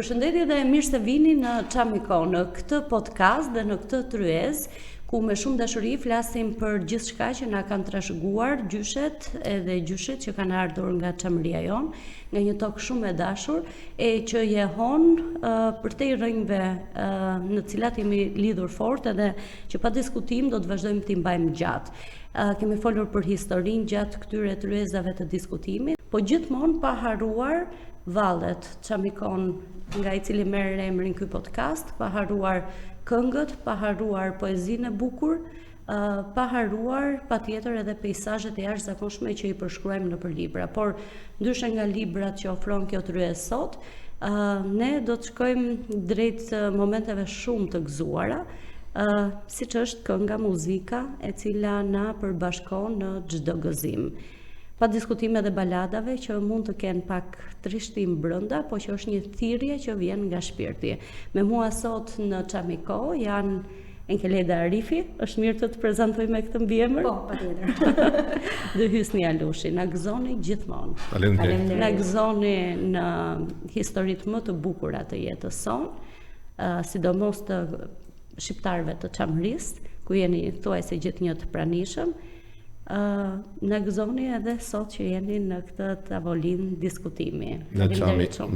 Përshëndetje dhe mirë se vini në Çamiko, në këtë podcast dhe në këtë tryez, ku me shumë dashuri flasim për gjithçka që na kanë trashëguar gjyshet edhe gjyshit që kanë ardhur nga çamëria jonë, nga një tokë shumë e dashur e që jehon për te rrënjve në cilat jemi lidhur fort edhe që pa diskutim do të vazhdojmë t'i mbajmë gjatë. Kemi folur për historinë gjatë këtyre tryezave të diskutimit, po gjithmonë pa haruar vallet, Çamikon nga i cili merr emrin ky podcast, pa haruar këngët, pa haruar poezinë e bukur, pa haruar patjetër edhe peizazhet e jashtëzakonshme që i përshkruajmë nëpër libra. Por ndryshe nga librat që ofron kjo tryezë sot, ne do të shkojmë drejt momenteve shumë të gëzuara, siç është kënga, muzika, e cila na përbashkon në çdo gëzim. Pa diskutime dhe baladave që mund të kenë pak trishtim brenda, po që është një thirrje që vjen nga shpirti. Me mua sot në Çamiko janë Enkeleda Arifi, është mirë të të prezantoj me këtë mbiemër? Po, patjetër. Dhe Hysni Alushi, na gëzoni gjithmonë. Faleminderit. Na gëzoni në historitë më të bukura të jetës sonë, sidomos të shqiptarëve të Çamërisë, ku jeni thuajse gjithnjë të pranishëm. Në gëzoni edhe sot që jeni në këtë tavolinë diskutimi. Në Çamiko.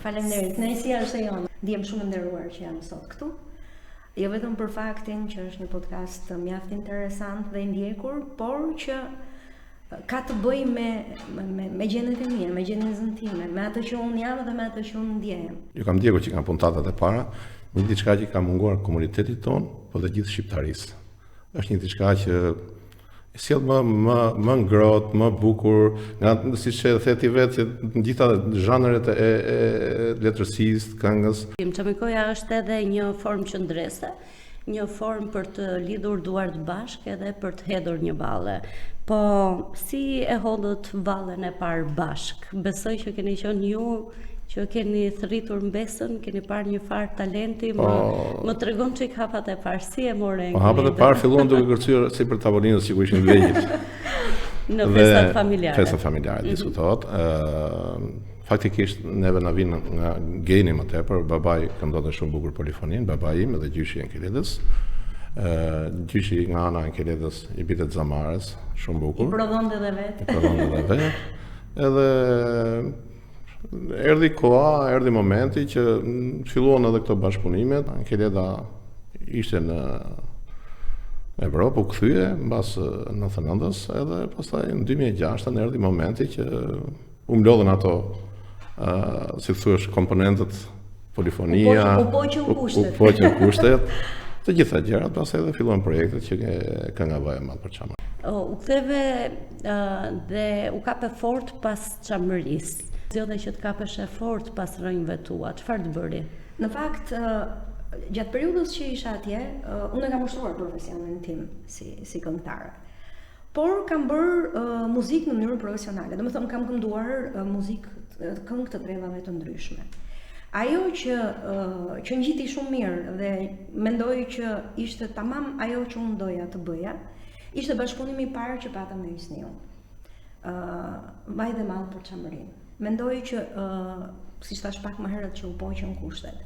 Faleminderit. Kënaqësia është e jonë. Ndiem shumë nderuar që jam sot këtu. Jo vetëm për faktin që është një podcast mjaft interesant dhe i ndjekur, por që ka të bëjë me gjendjet e mia, me gjendjen time, me atë që unë jam dhe me atë që unë ndjem. Ju kam ndjekur që kanë puntatat e para, një diçka që ka munguar komunitetit ton, po dhe gjithë shqiptarisë. Është një diçka që sjell më ngrohtë, më bukur, nga siç e the ti vetë, në gjitha zhanret e letërsisë, këngës. Çamikoja është edhe një formë qëndrese, një formë për të lidhur duart bashkë edhe për të hedhur një valle. Po si e hodhët vallen e parë bashk? Besoj që keni qenë ju që keni thritur mbesën, keni parë një farë talenti, më tregon çik hapat e parë, si e more? Hapat e parë filluan duke kërcyer sipër tavolinës që ishin vegjël. Në festat familjare. Festat familjare diskutohet. Faktikisht neve na vinë nga geni më tepër, babai këndonte shumë bukur polifoninë, babai im edhe gjyshi i Enkeledës. Gjyshi nga ana e Enkeledës i bitet Zamares, shumë bukur. I prodhonte edhe vetë. Edhe erdhi koha, erdhi momenti që filluan edhe këto bashkëpunimet. Enkeleda ishte në Evropë, u kthye mbas 99-s, edhe pastaj në 2006 erdhi momenti që u mblodhen ato, si thuaç, komponentët, polifonia, u poqën kushtet, të gjitha gjërat, pastaj edhe filluan projektet që kënga vaje madh për Çamër. U ktheve dhe u kape fort pas Çamërisë. Zgjodhe që të kapeshe fort pas rrënjve tua, çfarë të bëri? Në fakt, gjatë periudhës që isha atje, unë e kam ushtruar profesionin tim si këngëtare. Por kam bërë muzikë në mënyrë profesionale, domethënë kam kënduar muzikë këngë të trevave të ndryshme. Ajo që ngjiti shumë mirë dhe mendoj që ishte tamam ajo që unë doja të bëja, ishte bashkëpunimi i parë që patëm me Hysniun. Vaj dhe mall për Çamërinë. Mendoj që, siç thash pak më herët, që u poqën kushtet.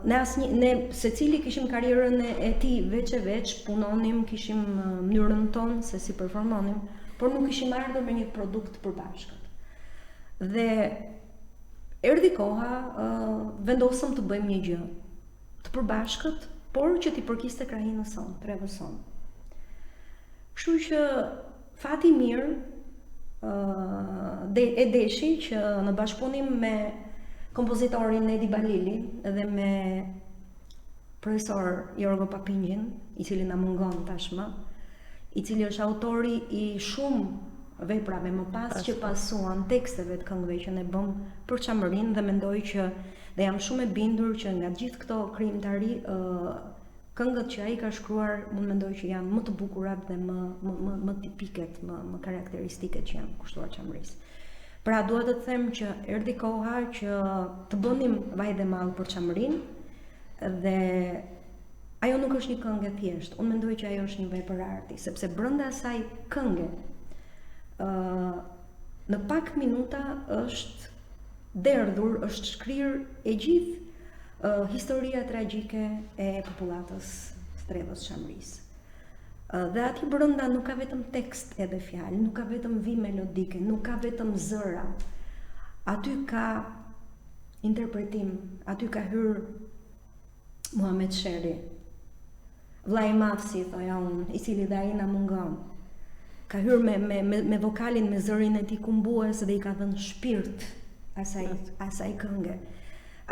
Ne secili kishim karrierën e tij veç, punonim, kishim mënyrën tonë se si performonim, por nuk kishim ardhur me një produkt të përbashkët. Dhe erdhi koha, vendosëm të bëjmë një gjë të përbashkët, por që t'i përkiste krahinës sonë, trevës sonë. Kështu që fati mirë e deshi që në bashkëpunim me kompozitorin Nedi Balili dhe me profesor Jorgo Papingjin, i cili na mungon tashmë, i cili është autori i shumë veprave më pas që pasuan teksteve të këngëve që ne bëm për Çamërinë, dhe mendoj që dhe jam shumë e bindur që nga gjithë këto krijimtari, këngët që ai ka shkruar, mund mendoj që janë më të bukurat dhe më tipiket, më karakteristike që janë kushtuar Çamërisë. Pra dua të them që erdhi koha që të bënim vaj dhe mall për Çamërinë, dhe ajo nuk është një këngë e thjeshtë. Unë mendoj që ajo është një vepër arti, sepse brenda asaj këngë, në pak minuta është derdhur është shkrirë e gjithë historia tragjike e popullatës Strevës Çamërisë. Dhe aty brenda nuk ka vetëm tekst edhe fjalë, nuk ka vetëm vi melodike, nuk ka vetëm zëra. Aty ka interpretim, aty ka hyrë Muhamet Sheri, vllai i madh si thoja unë, i cili dhe ai na mungon. Ka hyrë me vokalin, me zërin e tij kumbues dhe i ka dhënë shpirt asaj kënge.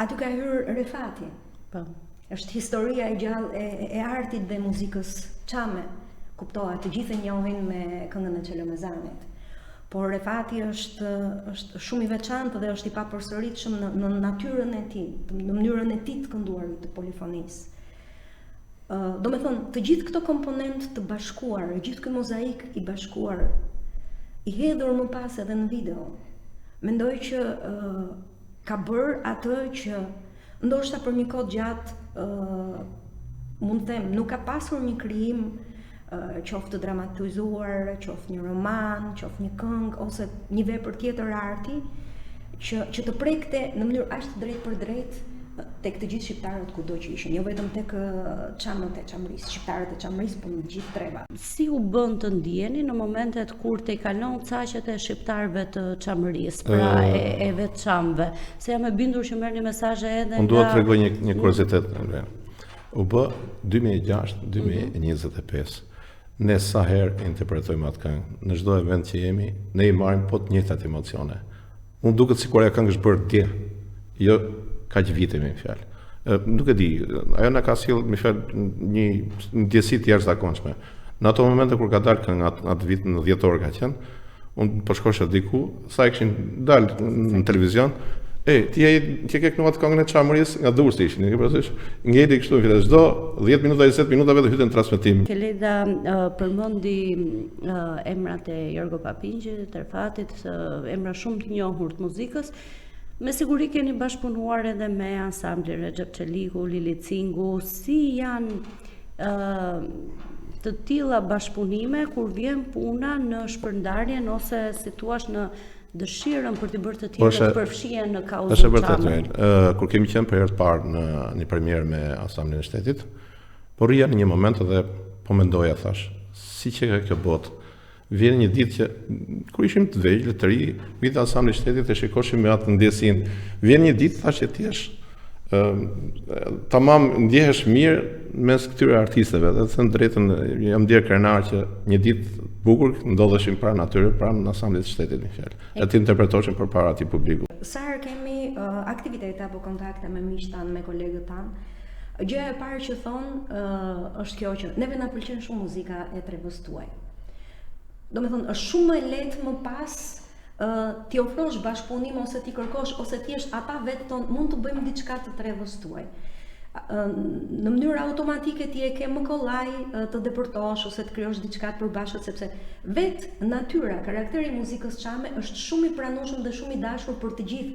Aty ka hyrë Refati. Po. Është historia e gjallë e artit dhe muzikës çame. Kuptohet, të gjithë e njohin me këngën e Çelomezanit. Por Refati është shumë i veçantë dhe është i papërsëritshëm në natyrën e tij, në mënyrën e tij të kënduarit të polifonisë. Do me thonë, të gjithë këto komponent të bashkuar, gjithë ky mozaik i bashkuar, i hedhur më pas edhe në video, mendoj që ka bërë atë që ndoshta për një kohë gjatë mund të them, nuk ka pasur një krijim qoftë të dramatizuar, qoftë një roman, qoftë një këngë ose një vepër tjetër arti që të prekte në mënyrë aq të drejtë për drejtë tek të gjithë shqiptarët kudo që ishin, jo vetëm tek çamët e Çamërisë, shqiptarët e Çamërisë, por në të gjithë treva. Si u bën të ndjeni në momentet kur te kalon caqet e shqiptarëve të Çamërisë, pra e vetë çamëve? Se jam e bindur që merrni mesazhe edhe Unë duhet të tregoj një kuriozitet. U bë 2006-2025. Ne sa herë interpretojmë atë këngë, në çdo event që jemi, ne i marrim po të njëjtat emocione. Unë duket sikur ajo këngë është bërë dje, jo kaq vite me fjalë. Nuk e di, ajo na ka sjell me fjalë një ndjesi të jashtëzakonshme. Në ato momente kur ka dalë kënga atë vit në 10 orë ka qenë, unë po shkosha diku, sa e kishin dalë në televizion, ti ke kënduar atë këngën e Çamërisë nga Durrësi ishin, e ke parasysh? Ngeli kështu në çdo 10 minuta 20 minuta vetë hyten transmetim. Keleda përmendi emrat e Jorgo Papingjit, të Refatit, emra shumë të njohur të muzikës. Me siguri keni bashkëpunuar edhe me ansamblin Recep Çeliku, Lili Cingu, si janë të tilla bashkëpunime kur vjen puna në shpërndarjen ose si thua në dëshirën për të bërë të tjerë të përfshihen në kauzën Është vërtet. Kur kemi qenë për herë të parë në një premierë me ansamblin e shtetit, por rria në një moment edhe po mendoja, thash, si që ka kjo botë. Vjen një ditë që kur ishim të vegjël, të ri, vite ansambli i shtetit e shikoshim me atë ndjesinë. Vjen një ditë, thash, që ti je tamam ndjehesh mirë mes këtyre artisteve, dhe të thënë drejtën, jam ndier krenar që një ditë bukur ndodheshim pranë atyre, pranë ansamblit të shtetit në fjalë. E të interpretoshim përpara atij publiku. Sa herë kemi aktivitete apo kontakte me miq tanë, me kolegët tanë, gjëja e parë që thonë është kjo që neve na pëlqen shumë muzika e trevës tuaj. Do me thonë, është shumë e lehtë më pas ti ofrosh bashkëpunim ose ti kërkosh ose thjesht ata vetë thonë mund të bëjmë diçka të trevës tuaj. Në mënyrë automatike ti e ke më kollaj të depërtosh ose të krijosh diçka të përbashkët, sepse vetë natyra, karakteri i muzikës çame është shumë i pranueshëm dhe shumë i dashur për të gjithë.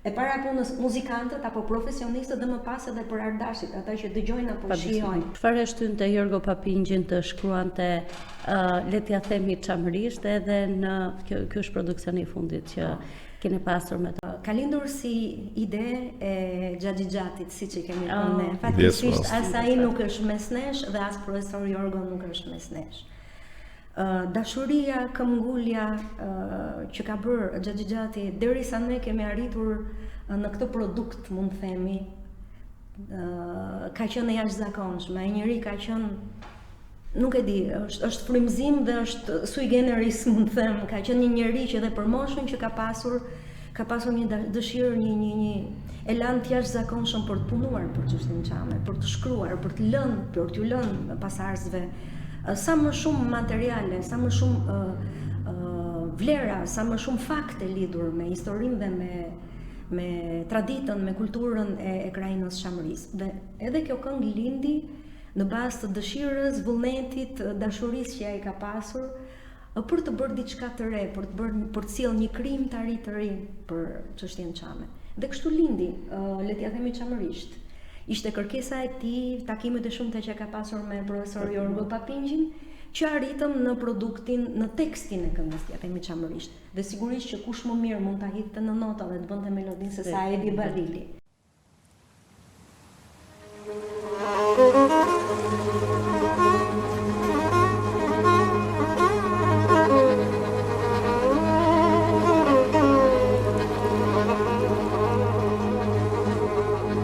E para punës muzikantët apo profesionistët dhe më pas edhe për ardashit, ata që dëgjojnë apo shijojnë. Çfarë shtynte Jorgo Papingjin të shkruante le t'ja themi çamërisht edhe në kjo është produksioni i fundit që keni pasur me to. Ka lindur si ide e Xhaxhixhatit, siç e kemi thënë ne. Faktikisht as ai nuk është mes nesh dhe as profesor Jorgo nuk është mes nesh. Dashuria, këmbgulja që ka bërë Xhaxhixhati derisa ne kemi arritur në këtë produkt, mund të themi, ka qenë e jashtëzakonshme. Ai njeri ka qenë, nuk e di, është frymëzim dhe është sui generis, mund të them. Ka qenë një njeri që edhe për moshën që ka pasur një dëshirë, një elan të jashtëzakonshëm për të punuar për çështjen çame, për të shkruar, për t'ju lënë pasardhësve sa më shumë materiale, sa më shumë vlera, sa më shumë fakte lidhur me historinë dhe me traditën, me kulturën e krajinës Çamërisë. Dhe edhe kjo këngë lindi në bazë të dëshirës, vullnetit, dashurisë që ai ka pasur për të bërë diçka të re, për të sjellë një krijimtari të ri për çështjen çame. Dhe kështu lindi, le t'ja themi çamërisht. Ishte kërkesa e tij, takimet e shumta që ka pasur me profesor Jorgo Papingjin, që arritëm në produktin, në tekstin e këngës, ja themi çamërisht. Dhe sigurisht që kush më mirë mund ta hidhte në nota dhe të bënte melodinë se sa Edi Barrili.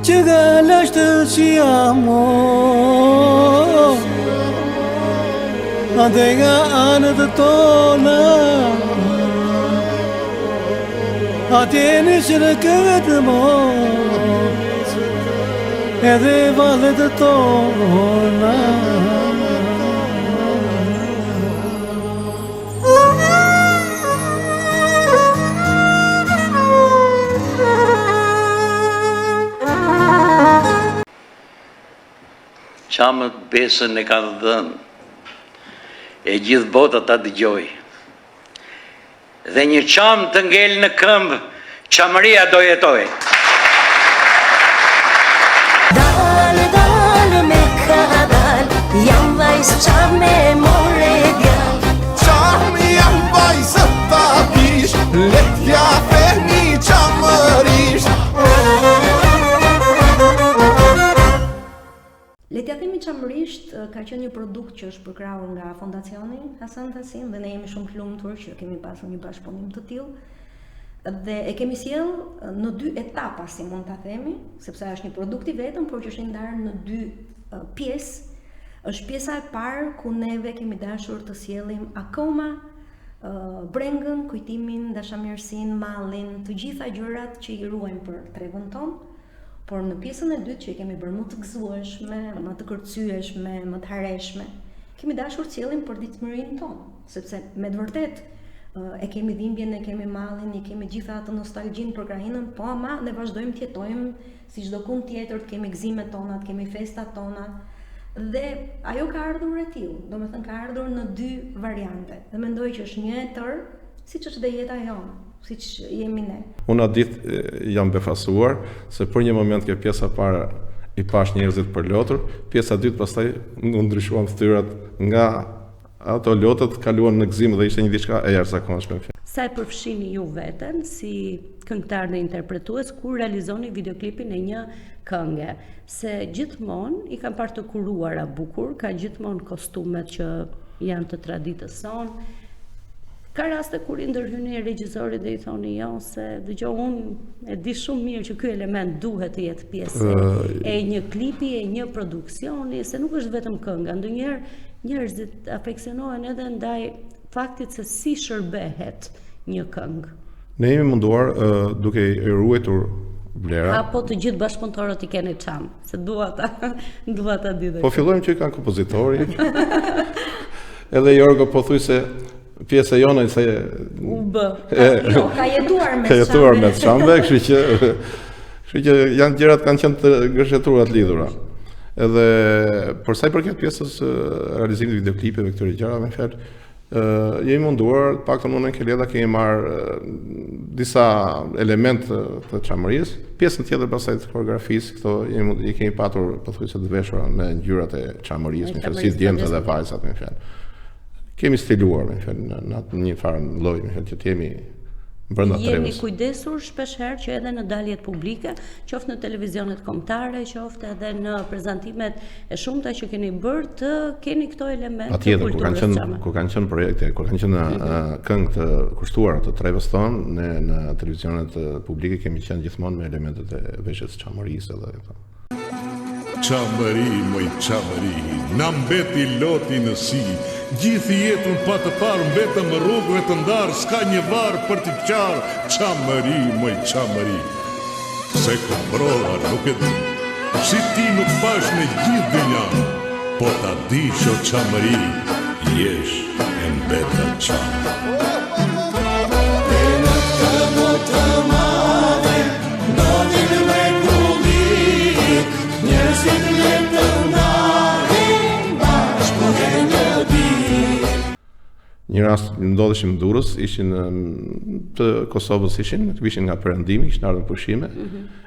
Që galashtë që amo ande nga anët tona atje në që në këtë mo edhe valet tona Qamët besën e kanë dhënë, e gjithë bota ta dëgjoj. Dhe një qamë të ngel në këmbë, qamëria do jetoj. Dalë, dalë me ka dalë, jam vajzë qamë me more djallë. Qamë jam vajzë ta pish, letja themi qamërisht. Letja themi qamërisht ka qenë një produkt që është përkrahur nga Fondacioni Hasan Tasin dhe ne jemi shumë të lumtur që kemi pasur një bashkëpunim të tillë. Dhe e kemi sjell në 2 etapa, si mund ta themi, sepse është një produkt i vetëm, por që është ndarë në 2 pjesë. Është pjesa e parë ku neve kemi dashur të sjellim akoma brengën, kujtimin, dashamirësinë, mallin, të gjitha gjërat që i ruajmë për tregun tonë. Por në pjesën e dytë që i kemi bërë më të gëzueshme, më të kërcyeshme, më të hareshme, kemi dashur të sjellim përditshmërinë tonë, sepse me të vërtetë e kemi dhimbjen, e kemi mallin, e kemi gjitha atë nostalgjinë për krahinën, po ama ne vazhdojmë të jetojmë si çdo kund tjetër, të kemi gëzimet tona, të kemi festat tona. Dhe ajo ka ardhur e tillë, domethënë ka ardhur në 2 variante. Dhe mendoj që është një e tërë, siç është dhe jeta jonë, siç jemi ne. Unë atë ditë jam befasuar se për një moment kjo pjesa parë i pash njerëzit për lotur, pjesa dytë pastaj u ndryshuan fytyrat nga ato lotët kaluan në gëzim dhe ishte një diçka e jashtëzakonshme. Sa e përfshini ju veten si këngëtar dhe interpretues kur realizoni videoklipin e një kënge, se gjithmonë i kam parë të kuruara bukur, ka gjithmonë kostumet që janë të traditës sonë. Ka raste kur i ndërhyni regjisorit dhe i thoni jo, se dëgjoj unë e di shumë mirë që ky element duhet të jetë pjesë e një klipi, e një produksioni, se nuk është vetëm kënga. Ndonjëherë njerëzit afeksionohen edhe ndaj faktit se si shërbehet një këngë. Ne jemi munduar duke i ruajtur vlera. Apo të gjithë bashkëpunëtorët i keni çam, se dua ta di dhe. Po fillojmë që kanë kompozitori. Edhe Jorgo po thuj se pjesa jona se u bë. Jo, ka jetuar me çambe, kështu që janë gjërat kanë qenë të gërshetuara të lidhura. Edhe për sa i përket pjesës realizimit të videoklipeve këtyre gjërave, me fjalë, jemi munduar, paktën unë në Keleda kemi marrë disa elementë të çamërisë, pjesën tjetër pastaj të koreografisë, këto i kemi patur pothuajse të veshura me ngjyrat e çamërisë, me fjalë si djemtë dhe vajzat, me fjalë. Kemi stiluar, me fjalë, në atë një farë lloj, me fjalë që të jemi brenda trevës. Jeni kujdesur shpeshherë që edhe në daljet publike, qoftë në televizionet kombëtare, qoftë edhe në prezantimet e shumta që keni bërë, të keni këto elemente të kulturës çame. Kur kanë qenë projekte, kur kanë qenë këngë të kushtuara të trevës tonë, ne në televizionet publike kemi qenë gjithmonë me elementet e veshjes së çamërisë edhe këto. Qamëri, moj qamëri, na mbeti loti në si, gjithë jetën pa të parë mbetëm rrugëve të ndarë, s'ka një varë për t'i qarë, qamëri, moj qamëri. Se këmbrova nuk e di, si ti nuk pash në gjithë dynja, po ta di sho qamëri, jesh e mbeta qamë. Një rast ndodheshim në Durrës, ishin të Kosovës ishin nga perëndimi, kishin ardhur pushime.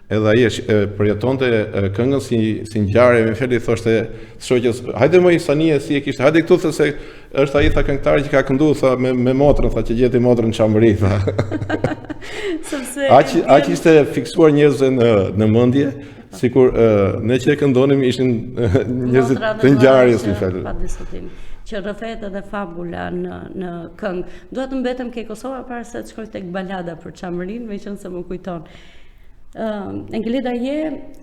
Edhe ai përjetonte këngën si ngjarje, me fjalë i thoshte shoqës, hajde më Sanie si e kishte, hajde këtu se është ai tha këngëtari që ka këndu tha me motrën, tha që gjeti motrën në qamëri, tha. Sepse Aq ishte fiksuar njerëzve në mendje, sikur ne që e këndonim ishin njerëzit të ngjarjes në fjalë. Pa diskutim. Që rrëfet edhe fabula në këngë. Dua të mbetem ke Kosova para se të shkoj tek balada për Çamërin, meqense më kujton. Engelida je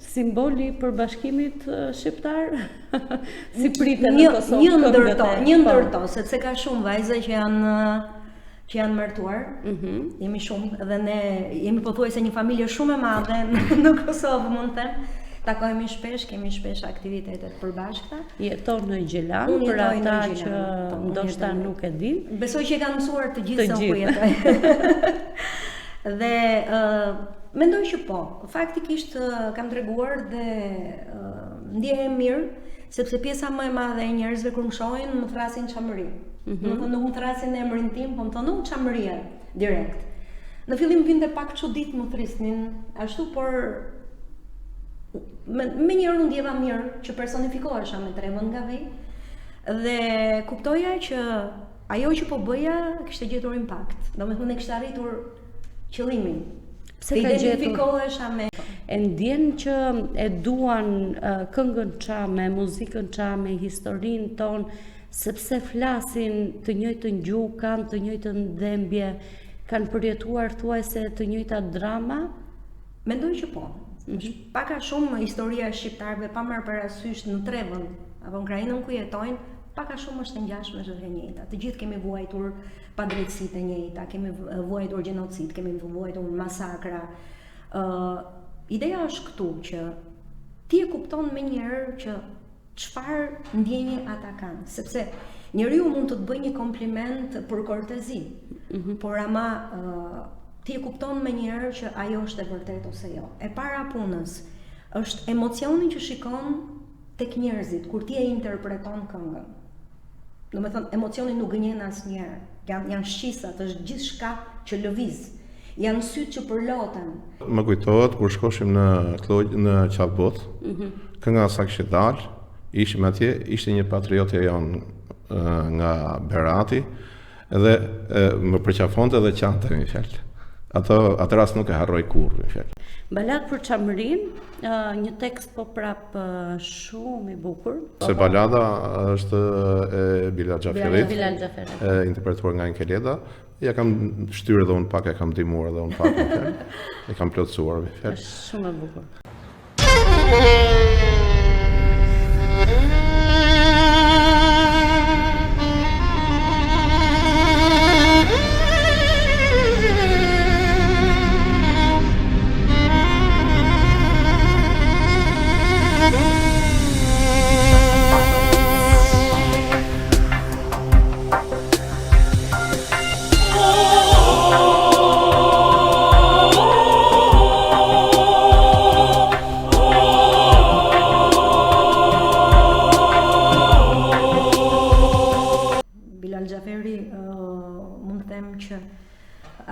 simboli për bashkimit shqiptar? Si pritet në Kosovë? Një ndërto, sepse ka shumë vajza që janë martuar. Jemi shumë dhe ne jemi pothuajse një familje shumë e madhe në Kosovë, mund të them. Takohemi shpesh, kemi shpesh aktivitetet përbashkëta. Jeton në Gjelan, për ata që ndoshta nuk e din. Besoj që kanë mësuar të gjithë se ku jetoj. Dhe mendoj që po. Faktikisht kam treguar dhe ndjehem mirë, sepse pjesa më e madhe e njerëzve kur më shohin më thrasin Çamëri. Nuk më thrasin emrin tim, po më thonë Çamëria direkt. Në fillim vinte pak çudit më thrisnin ashtu, por me njërë unë ndjeva mirë që personifikohesha me tremën nga vej dhe kuptoja që ajo që po bëja kishte gjetur impakt. Domethënë e kishte arritur qëllimin. Pse ka identifikohesha me e ndjen që e duan këngën çame, muzikën çame, historinë ton, sepse flasin të njëjtën gjuhë, kanë të njëjtën dhembje, kanë përjetuar thuajse të njëjta drama? Mendoj që po. Paka shumë historia e shqiptarëve pa marrë parasysh në Trevën apo në krainën ku jetojnë, paka shumë është e ngjashme, është e njëjta. Të gjithë kemi vuajtur padrejtësitë e njëjta, kemi vuajtur gjenocid, kemi vuajtur masakra. Ideja është këtu që ti e kupton më njëherë që çfarë ndjenje ata kanë, sepse njeriu mund të bëjë një kompliment për kortezi, por ama ti e kupton me njerë që ajo është e vërtet ose jo. E para punës është emocioni që shikon tek njerëzit kur ti e interpreton këngën. Do me thënë, emocioni nuk gënjen asnjëherë. Janë shqisat, është gjithçka që lëviz. Janë sytë që përloten. Më kujtohet kur shkoshim në Qafbot, kënga sa kishte dalë, ishim atje, ishte një patriote jonë nga Berati dhe më përqafonte dhe qante një fjalë. Atë rast nuk e harroj kurrë, në fjalë. Balad për Çamërin, një tekst po prap shumë i bukur. Se balada është e Bilal Xhaferit, interpretuar nga Engelida. Ja kam shtyrë edhe unë pak, e kam ndihmuar edhe unë pak, në fjalë. E kam plotësuar, në fjalë. Është shumë e bukur.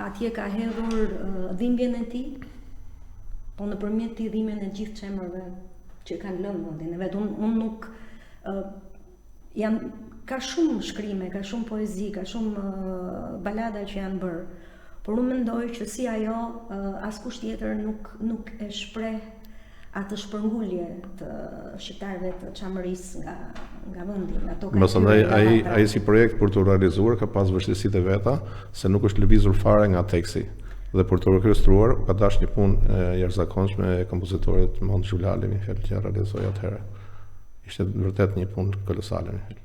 Atje ka hedhur dhimbjen e tij, po nëpërmjet t'i dhimbjen e gjithë çemrave që kanë lënë mendin e vet. Unë nuk ka shumë shkrime, ka shumë poezi, ka shumë balada që janë bërë, por unë mendoj që si ajo askush tjetër nuk e shpreh atë shpërngulje të shqiptarëve të Çamërisë nga vendi, nga toka. Mësandaj ai si projekt për të realizuar ka pas vështirësitë e veta, se nuk është lëvizur fare nga teksti. Dhe për të rikruar ka dash një punë jashtëzakonshme e kompozitorit Mond Xhulali, në fjalë që realizoi atëherë. Ishte vërtet një punë kolosale, në fjalë.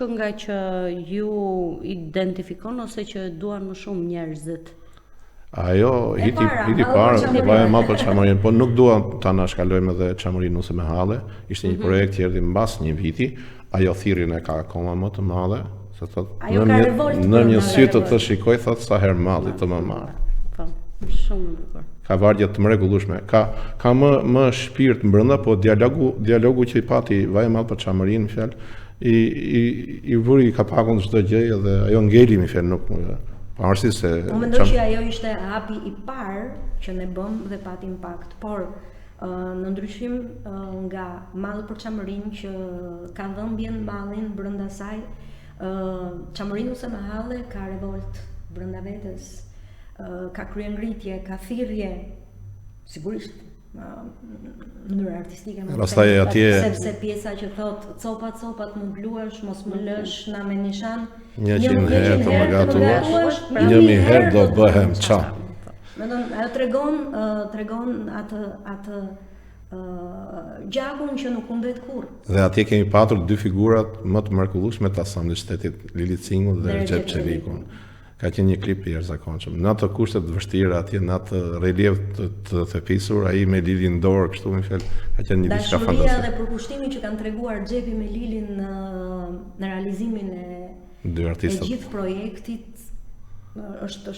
kënga që ju identifikon ose që duan më shumë njerëzit? Ajo hiti Mallë parë, për Çamërinë. vaje Mallë për Çamërinë, po nuk dua ta na shkalojmë edhe Çamërinë ose me halle. Ishte një projekt që erdhi mbas një viti, ajo thirrjen e ka akoma më të madhe, se thot Ajo ka revolt në një brenda, sy të revolt. shikoj thot sa herë malli të më marr. Po, shumë bukur. Ka vargje të mrekullueshme. Ka më shpirt brenda, po dialogu që i pati vaje Mallë për Çamërinë, fjalë i vuri kapakun çdo gjë dhe ajo ngeli mi fjalë nuk pavarësisht se Unë mendoj që ajo ishte hapi i parë që ne bëm dhe pati impakt, por në ndryshim nga Mallë për Çamërinë që ka dhëmbjen mallin brenda saj, Çamërinë ose me halle ka revolt brenda vetes, ka kryengritje, ka thirrje, sigurisht në mënyrë artistike më Pastaj atje- sepse pjesa që thot copat më bluash, mos më lësh na me nishan 100 herë të më gatuash, 1000 1000 herë do bëhem ça. Mendon, ajo tregon atë gjakun që nuk humben kurrë. Dhe atje kemi patur dy figurat më të mrekullueshme të Asamblesh-shtetit, Lili Cingu dhe Recep Çelikun. Ka qenë një klip i jashtëzakonshëm. Në ato kushte të vështira atje, në atë relief të thepisur, ai me Lilin dorë kështu më fjalë, ka qenë një diçka Dashuria fantastike. dhe përkushtimi që kanë treguar Xhepi me Lilin në realizimin Dy e artistët. gjithë projektit është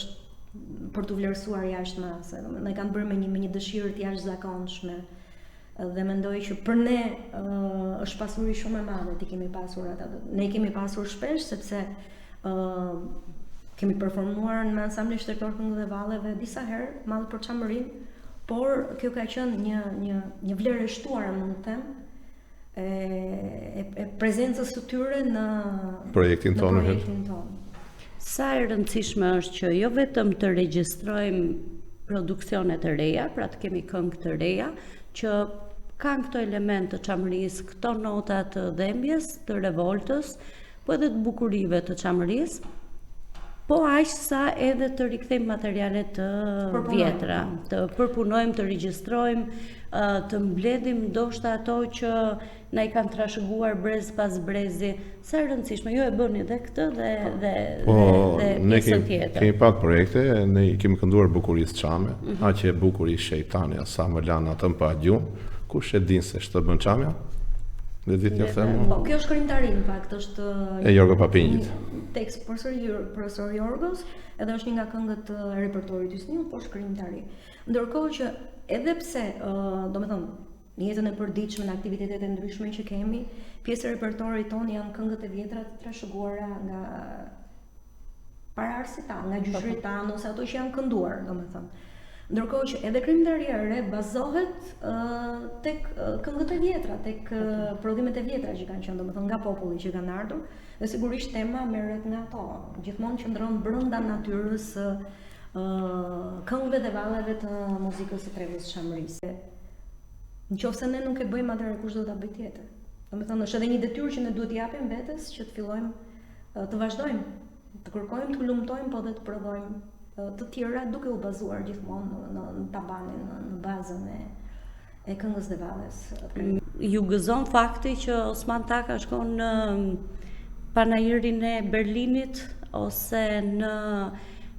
për të vlerësuar jashtëma, se ne kanë bërë me një dëshirë të jashtëzakonshme. Dhe mendoj që për ne është pasuri shumë e madhe ti kemi pasur ata. Ne kemi pasur shpesh sepse kemi performuar në ansamble shtetror këngë dhe valleve disa herë Mallë për Çamërinë, por kjo ka qenë një vlerë e shtuar, mund të them, e prezencës së tyre në Projektin në tonë. projektin tonë. Sa e rëndësishme është që jo vetëm të regjistrojmë produksione të reja, pra të kemi këngë të reja, që kanë këto element të Çamërisë, këto nota të dhembjes, të revoltës, po edhe të bukurive të Çamërisë, po aq sa edhe të rikthejmë materiale të vjetra, të përpunojmë, të regjistrojmë, të mbledhim ndoshta ato që na i kanë trashëguar brez pas brezi. Sa e rëndësishme, ju e bëni dhe këtë dhe Po, ne pjesën tjetër. kemi pat projekte, ne i kemi kënduar bukurisë Çame, aq e bukuri shejtani, sa më lan atën pa gjum, kush e din se ç'të bën Çamja? Dhe ditë ja them. Po, kjo është krimtari në fakt, është E Jorgo Papingjit. tekst profesor Jorgos, edhe është një nga këngët e repertorit Hysniut, po është krimtari. Ndërkohë që edhe pse, domethënë, në jetën e përditshme, në aktivitetet e ndryshme që kemi, pjesë e repertorit tonë janë këngët e vjetra të trashëguara nga pararësit tanë, nga gjyshrit tanë, ose ato që janë kënduar, domethënë. Ndërkohë që edhe krimtaria e re bazohet tek këngët e vjetra, tek prodhimet e vjetra që kanë qenë, domethënë nga populli që kanë ardhur, dhe sigurisht tema merret nga ato. Gjithmonë qëndron brenda natyrës së këngëve dhe valleve të muzikës së Trevës Çamërisë. Nëse ne nuk e bëjmë atëherë kush do ta bëj tjetër? Domethënë është edhe një detyrë që ne duhet t'i japim vetes që të fillojmë të vazhdojmë, të kërkojmë, të lumtojmë, po dhe të prodhojmë të tjera duke u bazuar gjithmonë në tabanin, në bazën e këngës dhe valles. Ju gëzon fakti që Osman Taka shkon në panajirin e Berlinit ose në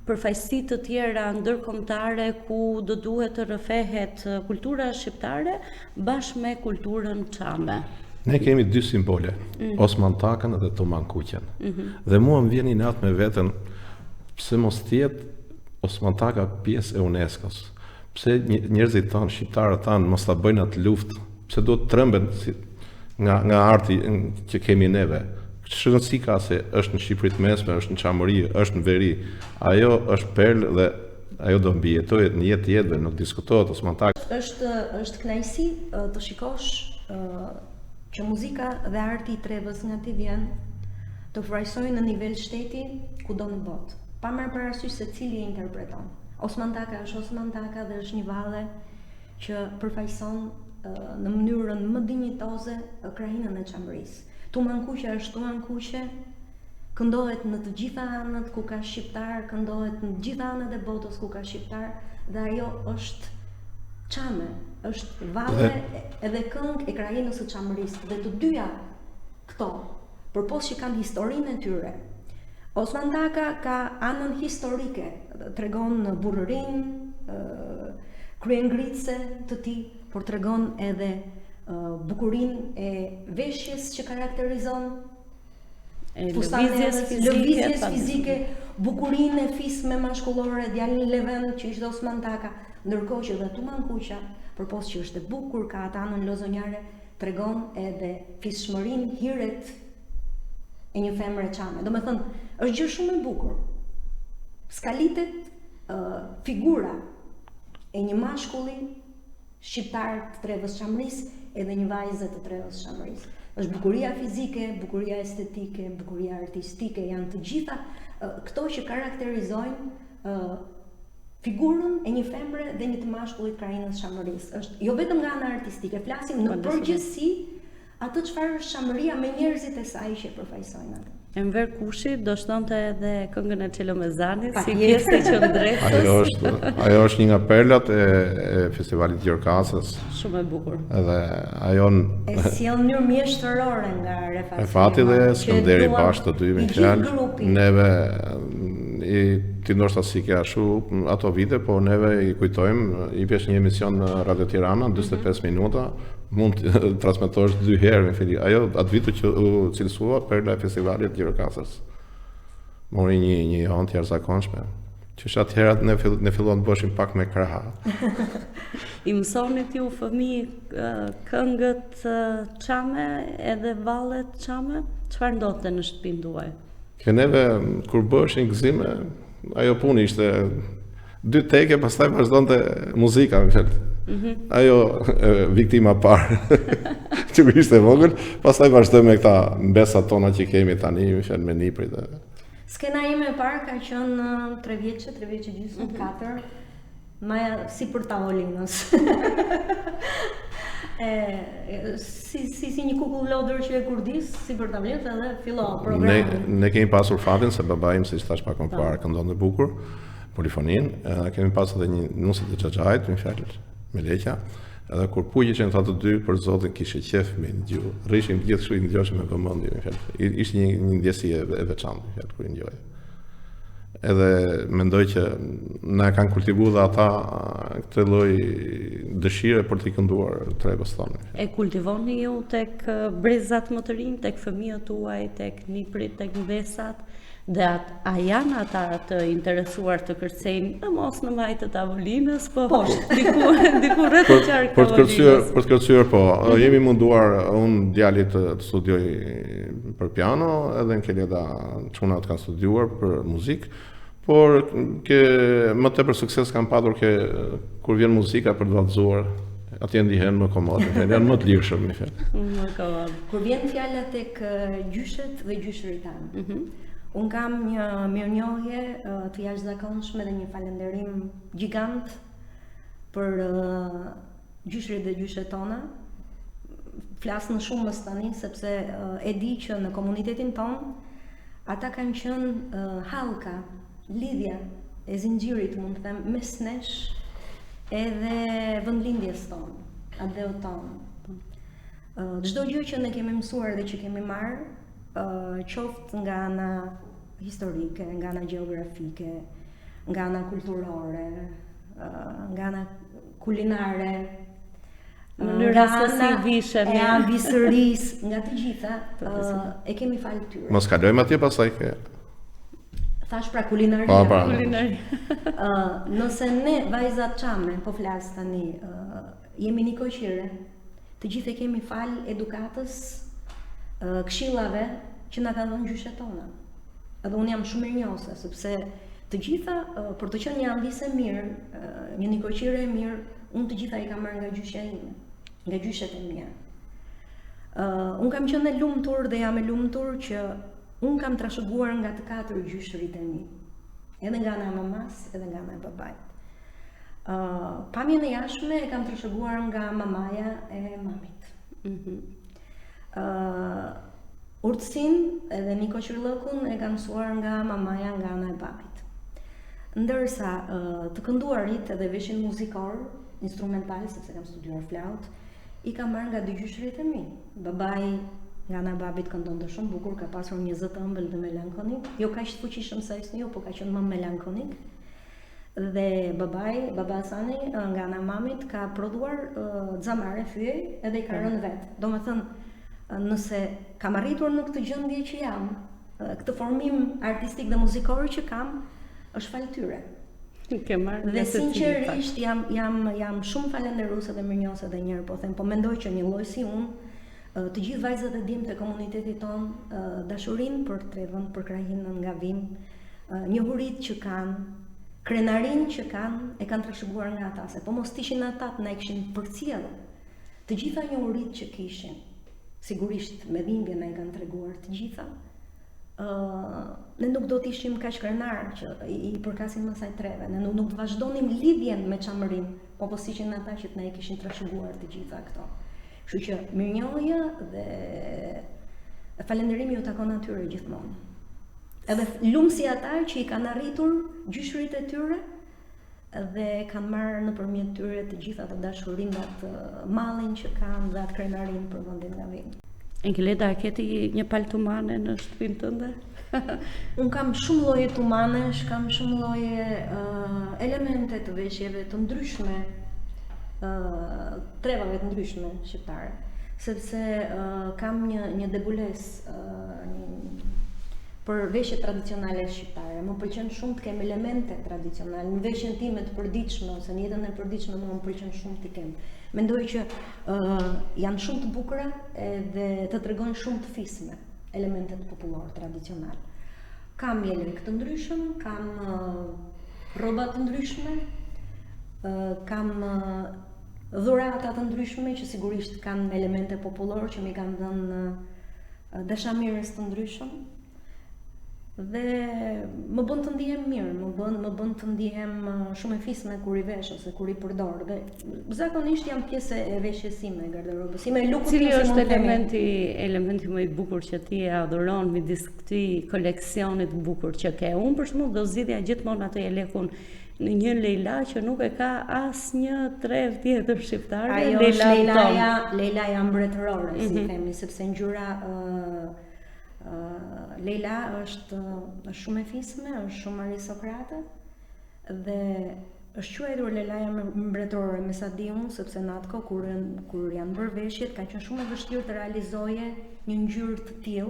përfaqësi të tjera ndërkombëtare ku do duhet të rrëfehet kultura shqiptare bashkë me kulturën çame. Ne kemi dy simbole, Osman Takën dhe Toman Kuqen. Dhe mua më vjen i natë me veten, pse mos tjetë Osman Taka pjesë e UNESCO-s? Pse njerëzit tanë, shqiptarët tanë, mos ta bëjnë atë luftë? Pse do të tremben nga arti që kemi neve? Shëndësi ka se është në Shqipëri të mesme, është në Çamëri, është në Veri. Ajo është perlë dhe ajo do mbijetojë në jetë, nuk diskutohet Osman Taka. Është kënaqësi të shikosh që muzika dhe arti i Trevës nga ti vjen të vërejsojnë në nivel shteti kudo në botë, pa marrë parasysh se cili e interpreton. Osman Taka është Osman Taka dhe është një valle që përfaqëson në mënyrën më dinjitoze krahinën e Çamërisë. Tuman Kuqe është Tuman Kuqe, këndohet në të gjitha anët ku ka shqiptar, këndohet në të gjitha anët e botës ku ka shqiptar, dhe ajo është Çame, është valle edhe këngë e krahinës së Çamërisë, dhe të dyja këto përpos që kanë historinë e tyre. Osman Taka ka anën historike, tregon burrërinë, kryengritse të tij, por tregon edhe bukurinë e veshjes që karakterizon lëvizjes fizike, bukurinë e fisme mashkullore, djalin Levent që ishte Osman Taka, ndërkohë që dhe Tuman Kuqa, përpos që është e bukur, ka atë anën lozonjare, tregon edhe fisshmërinë, hiret e një femre çame. Do me thënë, është gjë shumë e bukur. Skalitet figura e një mashkulli shqiptar të trevës çamërisë edhe një vajze të trevës çamërisë. Është bukuria fizike, bukuria estetike, bukuria artistike, janë të gjitha këto që karakterizojnë figurën e një femre dhe një të mashkullit krainës çamërisë. Është jo vetëm nga ana artistike, flasim në përgjithësi atë çfarë është çamëria me njerëzit e saj që përfaqësojnë atë. Enver Kushi do shtonte edhe këngën e Çelomezanit si pjesë e qendrës. Ajo është një nga perlat e festivalit Gjirokastës. Shumë e bukur. Edhe ajo e sjell në mënyrë mjeshtërore nga Refati. Refati dhe Skënderi bashkë të dy me fjalë. Neve ti ndoshta si ke ashu ato vite, po neve i kujtojmë, i pesh një emision në Radio Tirana, 45 minuta, mund të transmetosh 2 herë me fili. Ajo atë vitu që u cilësua perla e festivalit Gjirokastës. Mori një anë të jashtëzakonshme. Që atëherë ne filluam të bëshim pak me kraha. I mësonit ju fëmijë këngët çame edhe vallet çame? Çfarë ndodhte në shtëpinë tuaj? Që neve kur bëshin gëzime, ajo punë ishte 2 teke, pastaj vazhdonte muzika, më fjalë. Ajo viktima parë që ishte vogël, pastaj vazhdoi me këta mbesat tona që kemi tani, më fjalë me niprit. Skena ime e parë ka qenë 3 vjeçe gjysmë, 4, maja si për tavolinës. Si një kukull lodër që e kurdis, si për tablet edhe fillo programi. Ne kemi pasur fatin se baba im, si thash pak më parë, këndon të bukur, polifonin, kemi pasur edhe një nusit të xhaxhait, më fjalë, me leqa, edhe kur pujqeshin ata të dy për zotin kishte qef me ndju. Rrishim gjithë kështu i ndjoshëm me vëmendje, më fjalë. Ishte një ndjesi e veçantë, më fjalë, kur i ndjoj. Edhe mendoj që na kanë kultivuar dhe ata këtë lloj dëshire për të kënduar tregos tonë. E kultivoni ju tek brezat më të rinj, tek fëmijët tuaj, tek niprit, tek mbesat? Dhe a janë ata të interesuar të kërcejnë, mos në majtë të tavolinës, po diku rreth të qark tavolinës? Për të kërcyer, po. Jemi munduar, unë djalit të studioj për piano, edhe në Keleda çunat kanë studiuar për muzikë, por më tepër sukses kanë patur kur vjen muzika për të vallëzuar, atje ndihen më komod, janë më të lirshëm në fakt. Më komod. Kur vjen fjala tek gjyshet dhe gjyshërit tanë. Unë kam një mirënjohje të jashtëzakonshme dhe një falënderim gjigant për gjyshërit dhe gjyshet tona. Flas në shumës tani sepse e di që në komunitetin ton ata kanë qenë hallka, lidhja e zinxhirit, mund të them, mes nesh edhe vendlindjes tonë, atdheut tonë. Çdo gjë që ne kemi mësuar dhe që kemi marrë, qoftë nga ana historike, nga ana gjeografike, nga ana kulturore, nga ana kulinare, nga ana e ambisërisë, nga të gjitha, e kemi falë tyre. Mos kalojmë atje pastaj Thash pra kulinaria. Nëse ne vajzat çame, po flas tani, jemi një koqire, të gjithë e kemi fal edukatës, këshillave që na kanë dhënë gjyshet tona. Edhe unë jam shumë mirënjohëse, sepse të gjitha për të qenë një andisë e mirë, një nikoqire e mirë, unë të gjitha i kam marrë nga gjyshja ime, nga gjyshet e mia. Unë kam qenë e lumtur dhe jam e lumtur që unë kam trashëguar nga të 4 gjyshërit e mi, edhe nga ana e mamas, edhe nga ana e babait. Pamjen e jashtme e kam trashëguar nga mamaja e mamit. Urtësin edhe Niko Qyrllëkun e kam mësuar nga mamaja nga ana e babit. Ndërsa të kënduarit edhe veshin muzikor, instrumental, sepse kam studiuar flaut, i kam marrë nga 2 gjyshërit e mi. Babai nga ana e babit këndonte shumë bukur, ka pasur një zë të ëmbël dhe melankolik, jo kaq të fuqishëm sa isni jo, por ka qenë më melankolik. Dhe baba Hasani nga ana e mamit ka prodhuar xamare fyej edhe i ka rënë vet. Domethënë, nëse kam arritur në këtë gjendje që jam, këtë formim artistik dhe muzikor që kam, është fal tyre. Dhe sinqerisht jam shumë falenderuese dhe mirënjohëse edhe një herë po them, po mendoj që një lloj si unë, të gjithë vajzat e dim të komunitetit ton, dashurinë për Trevën, për Krahinën nga Vim, njohuritë që kanë, krenarinë që kanë, e kanë trashëguar nga ata, se po mos ishin ata na kishin përcjell. Të gjitha njohuritë që kishin, sigurisht me dhimbje na i kanë treguar të gjitha. Ne nuk do të ishim kaq krenar që i përkasin më saj Treve, ne nuk të vazhdonim lidhjen me Çamërin, po ishin ata që na i kishin trashëguar të gjitha këto. Kështu që mirënjohje dhe falënderimi ju takon atyre gjithmonë. Edhe lumsi ata që i kanë arritur gjyshrit e tyre dhe kanë marrë nëpërmjet tyre të gjitha të dashurinë dhe atë mallin që kanë dhe atë krenarinë për vendin nga Vim. Engeleda, a ke ti një palë tumane në shtëpinë tënde? Unë kam shumë lloje tumanesh, kam shumë lloje elemente të veshjeve të ndryshme, trevave të ndryshme shqiptare, sepse kam një debules për veshje tradicionale shqiptare. Më pëlqen shumë të kem elemente tradicionale në veshjen time të përditshme ose në jetën e përditshme, më pëlqen shumë të kem. Mendoj që janë shumë të bukura dhe të tregojnë shumë të fisme elementet popullor tradicional. Kam jelek të ndryshëm, kam rroba të ndryshme, kam dhurata të ndryshme që sigurisht kanë elemente popullor që mi kanë dhënë dashamirës të ndryshëm. Dhe më bën të ndihem mirë, më bën të ndihem shumë e fisme kur i vesh ose kur i përdor. Dhe zakonisht jam pjesë e veshjes sime, garderobës sime, lukut tim. Cili është elementi më i bukur që ti e adhuron midis këtij koleksionit të bukur që ke? Unë për shembull do zgjidhja gjithmonë atë jelekun në një Leila që nuk e ka asnjë trev tjetër shqiptare. Ajo është Leilaja mbretërore, si themi, sepse ngjyra Leila është shumë e fisme, është shumë aristokrate dhe është quajtur Leilaja mbretërore, me sa di unë, sepse në atë kohë kur janë bërë veshjet ka qenë shumë e vështirë të realizoje një ngjyrë të tillë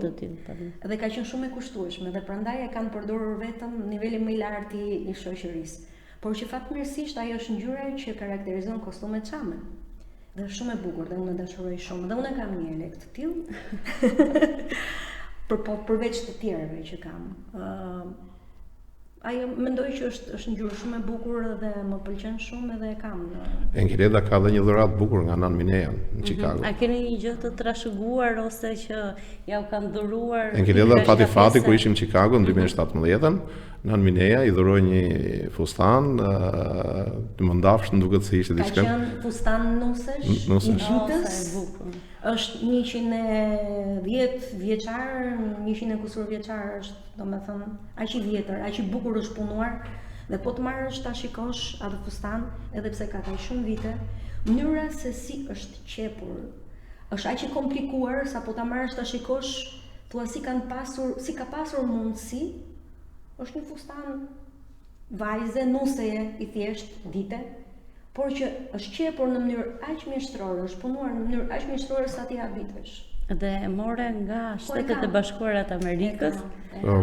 dhe ka qenë shumë e kushtueshme dhe prandaj e kanë përdorur vetëm niveli më i lartë i shoqërisë. Por që fatmirësisht ajo është ngjyra që karakterizon kostumet çame. Dhe është shumë e bukur dhe unë e dashuroj shumë dhe unë kam një jelek të tillë. Përveç të tjerëve që kam. Ajo mendoj që është ngjyrë shumë e bukur dhe më pëlqen shumë edhe e kam. Engeleda ka dhe një dhuratë bukur nga Nan Mineja në Chicago. A keni një gjë të trashëguar ose që ja u kanë dhuruar? Engeleda fati kur ishim në Chicago në 2017-ën, Nan Mineja i dhuroi një fustan të mëndafsh, në duket se ishte diçka. Ka qenë fustan nusesh, i gjutës. Është 110 vjeçar, 100 e kusur vjeçar është, domethënë, aq i vjetër, aq i bukur është punuar dhe po të marrësh ta shikosh atë fustan, edhe pse ka kaq shumë vite, mënyra se si është qepur, është aq i komplikuar sa po ta marrësh ta shikosh, thua si ka pasur mundësi, është një fustan vajze, nuseje i thjesht dite, por që është qepur në mënyrë aq mjeshtrore, është punuar në mënyrë aq mjeshtrore sa ti habitesh. Dhe e more nga Shtetet e Bashkuara të Amerikës.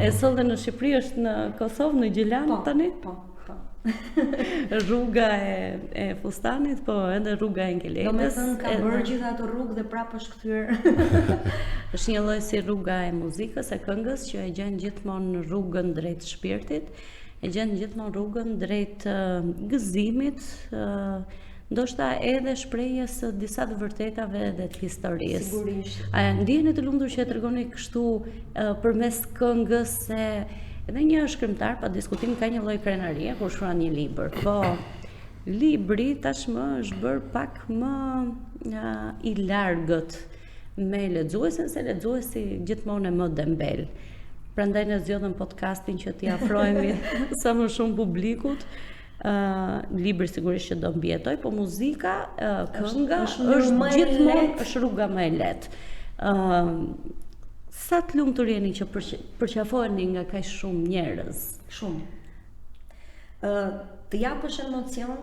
E solle në Shqipëri, është në Kosovë, në Gjilan tani? Po. Rruga e fustanit, po edhe rruga e Engeledës. Domethënë ka bërë gjithë ato rrugë dhe prapë është kthyer. Është një lloj si rruga e muzikës, e këngës që e gjen gjithmonë rrugën drejt shpirtit. E gjen gjithmonë rrugën drejt gëzimit, ndoshta edhe shprehjes së disa të vërtetave dhe të historisë. Sigurisht. A ndiheni të lumtur që e tregoni kështu përmes këngës se edhe një shkrimtar pa diskutim ka një lloj krenarie kur shkruan një libër. Po libri tashmë është bërë pak më i largët me lexuesin, se lexuesi gjithmonë e më dembel. Prandaj ne zgjodhëm podcastin që t'i afrohemi sa më shumë publikut. Libri sigurisht që do mbijetoj, po muzika, kënga është gjithmonë është rruga më e lehtë. Sa të lumtur jeni që përqafoheni nga kaq shumë njerëz? Shumë. Të japësh emocion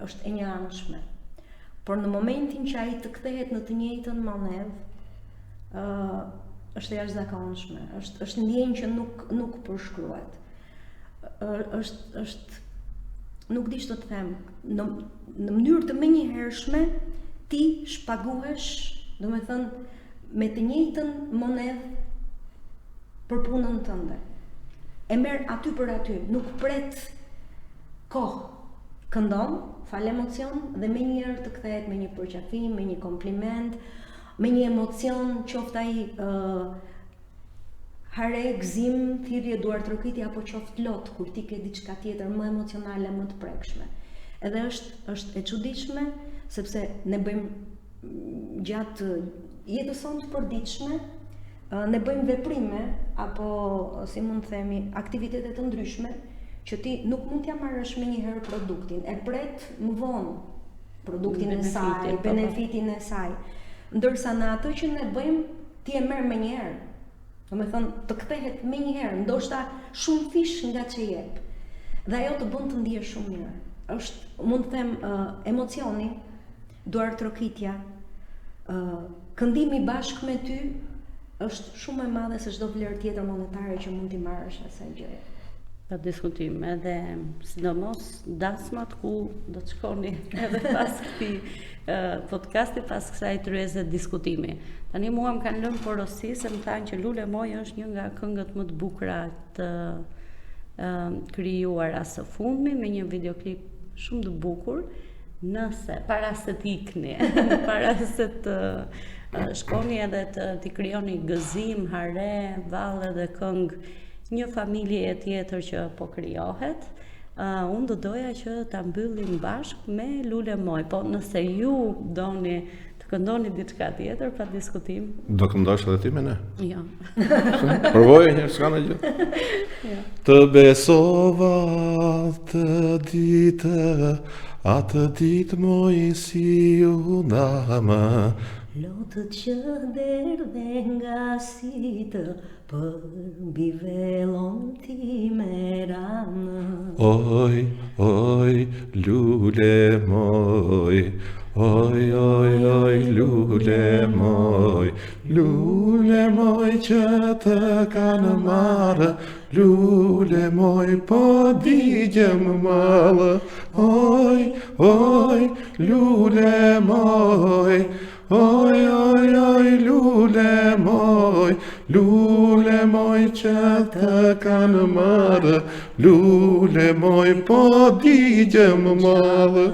është e njëanshme, por në momentin që ai të kthehet në të njëjtën monedhë, është e jashtëzakonshme. Është ndjenjë që nuk përshkruhet. Është nuk di ç'të them. Në mënyrë të menjëhershme ti shpaguhesh, domethënë me të njëjtën monedhë për punën tënde. E merr aty për aty, nuk pret kohë. Këndon, fal emocion dhe me njëherë të kthehet me një përqafim, me një kompliment, me një emocion, qoftë ai hare, gëzim, thirrje, duartrokitje apo qoftë lot, kur ti ke diçka tjetër më emocionale, më të prekshme. Edhe është e çuditshme sepse ne bëjmë gjatë jetës sonë të përditshme, ne bëjmë veprime apo si mund të themi aktivitete të ndryshme që ti nuk mund t'ja marrësh me njëherë produktin, e pret më vonë produktin e saj, benefitin e saj. Ndërsa në atë që ne bëjmë, ti e merr me njëherë. Domethënë të kthehet me njëherë, ndoshta shumë fish nga që jep. Dhe ajo të bën të ndihesh shumë mirë. Është, mund të them, emocioni, duartrokitja, këndimi bashkë me ty është shumë e madhe se çdo vlerë tjetër monetare që mund t'i marrësh asaj gjëje. Pa diskutim, edhe sidomos dasmat ku do të shkoni edhe pas këtij podcasti, pas kësaj tryeze diskutimi. Tani mua më kanë lënë porosi se më thanë që Lule Moj është një nga këngët më të bukura të krijuara së fundmi, me një videoklip shumë të bukur. Nëse para se të ikni, para se të shkoni edhe të krijoni gëzim, hare, valle dhe këngë një familje tjetër që po krijohet, unë do doja që ta mbyllim bashkë me Lule Moj, po nëse ju doni të këndoni diçka tjetër, pa diskutim. Do këndosh edhe ti me ne? Jo. Provoj një s'ka në gjë. Të besova të ditë, atë ditë moj si u ndama. Lotët që derdhe nga sitë, për mbi vellon ti me ranë. Oj, oj, Lule Moj, oj, oj, oj, Lule Moj, Lule Moj që të kanë marrë, Lule Moj po digjem malë. Oj, oj, Lule Moj, oj, oj, oj, Lule Moj, Lule Moj që të kanë marrë, Lule Moj po digjem malë.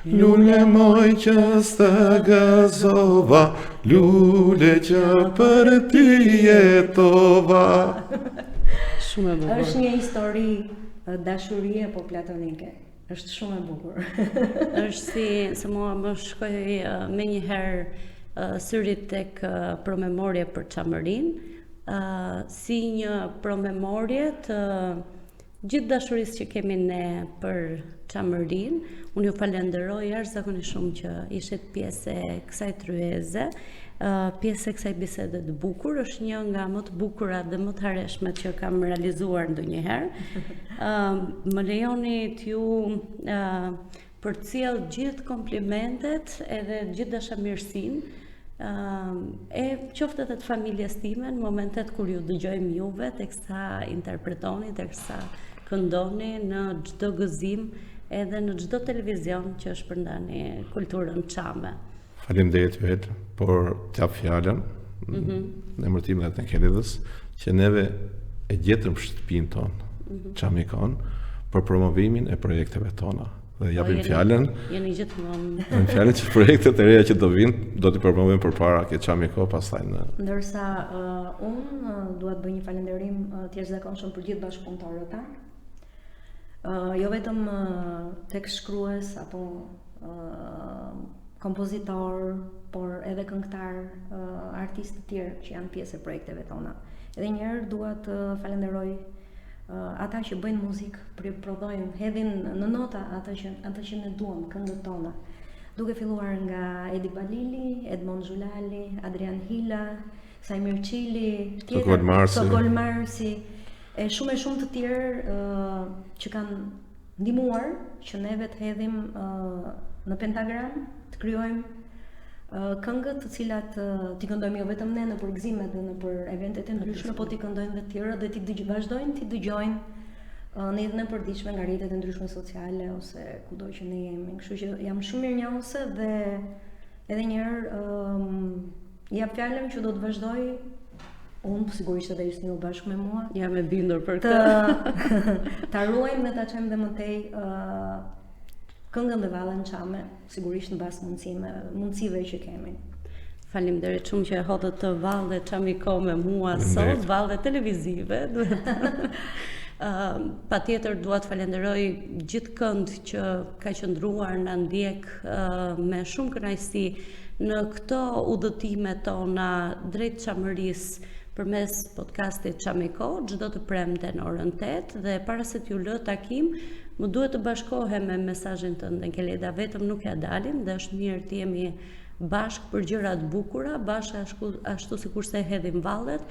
Lule Moj që s'të gëzova, Lule që për ty jetova. Shumë e bukur. Është një histori dashurie po platonike. Është shumë e bukur. Është se mua më shkoj me njëherë syrit tek promemorje për Çamërinë, si një promemorje të gjithë dashurisë që kemi ne për Çamërinë. Unë ju falenderoj jashtëzakonisht shumë që ishit pjesë e kësaj tryeze, pjesë e kësaj bisede të bukur. Është një nga më të bukurat dhe më të hareshmet që kam realizuar ndonjëherë. Më lejoni t'ju përcjell gjithë komplimentet edhe gjithë dashamirësinë e qoftë edhe të familjes time në momentet kur ju dëgjojmë juve, teksa interpretoni, teksa këndoni në çdo gëzim edhe në çdo televizion që shpërndani kulturën çame. Faleminderit vetë, por t'jap fjalën në emërtim dhe të Kelidhës, që neve e gjetëm shtëpinë tonë, Çamikon, për promovimin e projekteve tona. Dhe japim fjalën. Jeni gjithmonë. Japim fjalën që projektet e reja që do vinë, do t'i promovojmë përpara ke Çamiko, pastaj në. Ndërsa unë dua të bëj një falënderim të jashtëzakonshëm për gjithë bashkëpunëtorët tanë. Jo vetëm tek shkrues apo kompozitor, por edhe këngëtar, artistë të tjerë që janë pjesë e projekteve tona. Edhe një herë dua të falenderoj ata që bëjnë muzikë, prodhojnë, hedhin në nota ata që ne duam, këngët tona. Duke filluar nga Edi Balili, Edmond Zhulali, Adrian Hila, Sajmir Qili, Sokol Marsi, e shumë të tjerë që kanë ndihmuar që neve të hedhim në pentagram, të krijojmë këngët të cilat t'i këndojmë jo vetëm ne në përgëzimet dhe në për eventet e ndryshme, po t'i këndojnë dhe të tjerë dhe t'i vazhdojnë t'i dëgjojnë në jetën e përditshme nga rrjetet e ndryshme sociale ose kudo që ne jemi. Kështu që jam shumë mirënjohëse dhe edhe një herë jap fjalën që do të vazhdoj unë sigurisht edhe Jusnil bashkë me mua. Jam e bindur për këtë. Ta ruajmë dhe ta çojmë dhe mëtej këngën dhe vallën çame, sigurisht në bazë mundësive që kemi. Faleminderit shumë që e hodhët të vallë çamiko me mua sot, vallë televizive. Patjetër dua të falenderoj gjithë kënd që ka qëndruar na ndjek me shumë kënaqësi në këto udhëtime tona drejt Çamërisë përmes podcastit Çamiko çdo të premte në orën 8 dhe para se t'ju lë takim më duhet të bashkohem me mesazhin tënd Keleda, vetëm nuk ja dalim dhe është mirë të jemi bashkë për gjëra të bukura, bashkë ashtu sikurse hedhim vallet,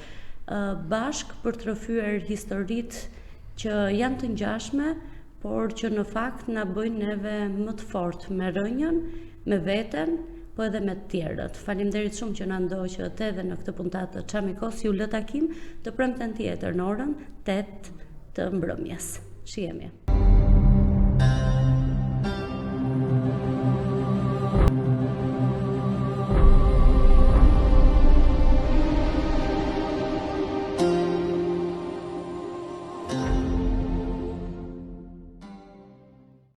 bashkë për të rrëfyer historitë që janë të ngjashme, por që në fakt na bëjnë neve më të fortë me rënjën, me veten, po edhe me të tjerët. Faleminderit shumë që na ndoqët edhe në këtë puntatë të Çamikos. Ju lë takim të premten tjetër në orën 8 të mbrëmjes. Shihemi.